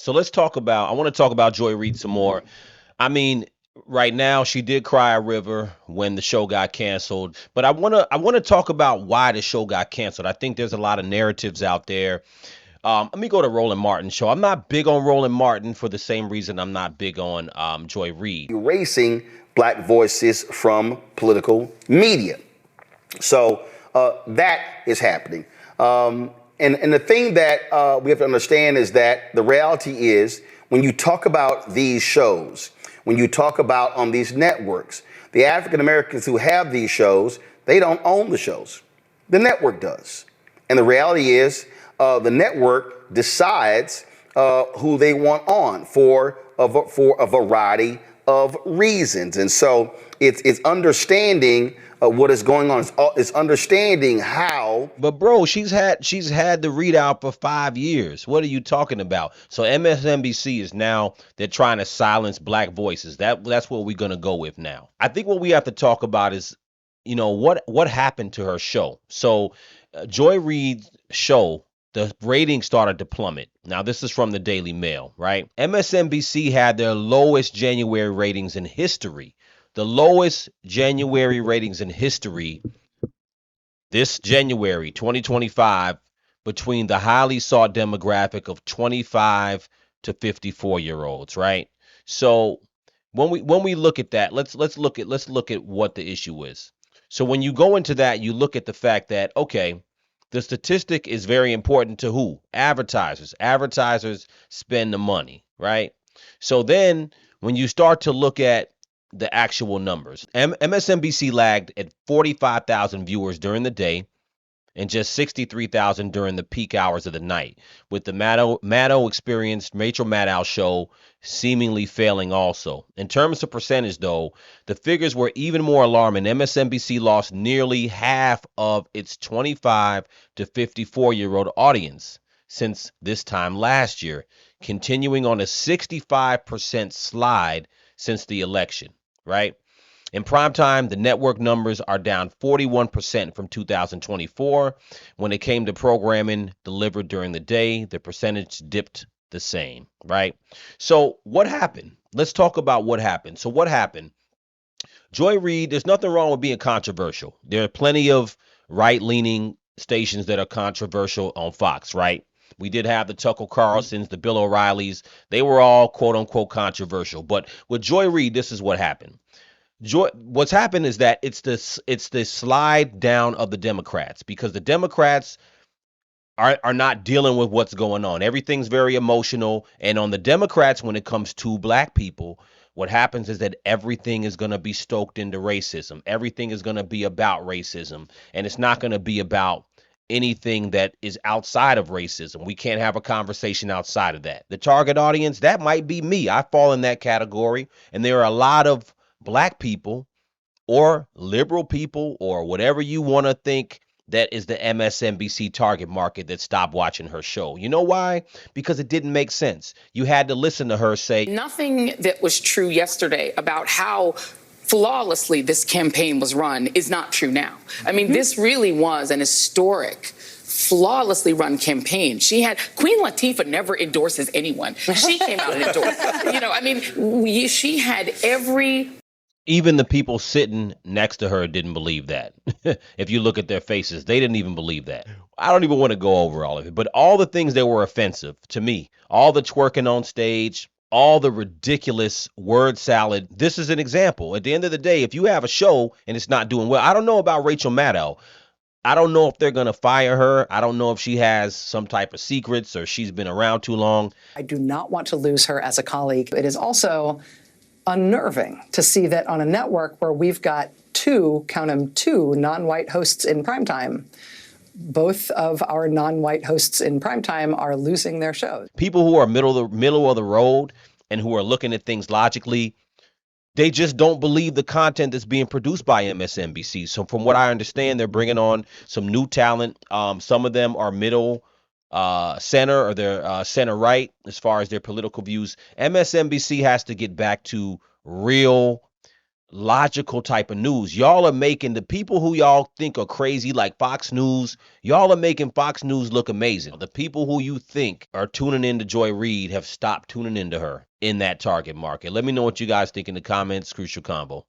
So I want to talk about Joy Reid some more. I mean, right now she did cry a river when the show got canceled, but I want to talk about why the show got canceled. I think there's a lot of narratives out there. Let me go to Roland Martin's show. I'm not big on Roland Martin for the same reason I'm not big on Joy Reid. Erasing black voices from political media. So that is happening. And the thing that we have to understand is that the reality is when you talk about these shows, when you talk about on these networks, the African Americans who have these shows, they don't own the shows. The network does. And the reality is the network decides who they want on for a variety of reasons. And so it's understanding what is going on. It's understanding how. But bro, she's had the readout for 5 years. What are you talking about? So MSNBC is now they're trying to silence black voices. That's what we're gonna go with now. I think what we have to talk about is, what happened to her show. So Joy Reid's show, the ratings started to plummet. Now this is from the Daily Mail, right? MSNBC had their lowest January ratings in history. The lowest January ratings in history this January 2025 between the highly sought demographic of 25 to 54-year-olds, right? So when we look at that, let's look at what the issue is. So when you go into that, you look at the fact that, okay, the statistic is very important to who? Advertisers. Advertisers spend the money, right? So then when you start to look at the actual numbers, MSNBC lagged at 45,000 viewers during the day and just 63,000 during the peak hours of the night, with the Maddow experienced Rachel Maddow show seemingly failing also. In terms of percentage, though, the figures were even more alarming. MSNBC lost nearly half of its 25 to 54-year-old audience since this time last year, continuing on a 65% slide since the election, right? In primetime, the network numbers are down 41% from 2024. When it came to programming delivered during the day, the percentage dipped the same, right? So what happened? Let's talk about what happened. So what happened? Joy Reid, there's nothing wrong with being controversial. There are plenty of right-leaning stations that are controversial on Fox, right? We did have the Tucker Carlsons, the Bill O'Reillys. They were all quote unquote controversial. But with Joy Reid, this is what happened. What's happened is that it's the slide down of the Democrats, because the Democrats are not dealing with what's going on. Everything's very emotional. And on the Democrats, when it comes to black people, what happens is that everything is going to be stoked into racism. Everything is going to be about racism. And it's not going to be about anything that is outside of racism. We can't have a conversation outside of that. The target audience, that might be me. I fall in that category. And there are a lot of black people or liberal people or whatever you want to think that is the MSNBC target market that stopped watching her show. You know why? Because it didn't make sense. You had to listen to her say nothing that was true yesterday about how flawlessly this campaign was run is not true now. I mean, this really was an historic, flawlessly run campaign. Queen Latifah never endorses anyone. She came out and endorsed. She had every. even the people sitting next to her didn't believe that. If you look at their faces, they didn't even believe that. I don't even want to go over all of it, but all the things that were offensive to me, all the twerking on stage, all the ridiculous word salad. This is an example. At the end of the day, if you have a show and it's not doing well, I don't know about Rachel Maddow. I don't know if they're going to fire her. I don't know if she has some type of secrets or she's been around too long. I do not want to lose her as a colleague. It is also unnerving to see that on a network where we've got two non-white hosts in primetime, both of our non-white hosts in primetime are losing their shows. People who are middle of the road and who are looking at things logically, they just don't believe the content that's being produced by MSNBC. So from what I understand, they're bringing on some new talent. Some of them are middle center, or they're center right as far as their political views. MSNBC has to get back to real logical type of news. Y'all are making the people who y'all think are crazy, like Fox News, y'all are making Fox News look amazing. The people who you think are tuning into Joy Reid have stopped tuning into her in that target market. Let me know what you guys think in the comments. Crucial Combo.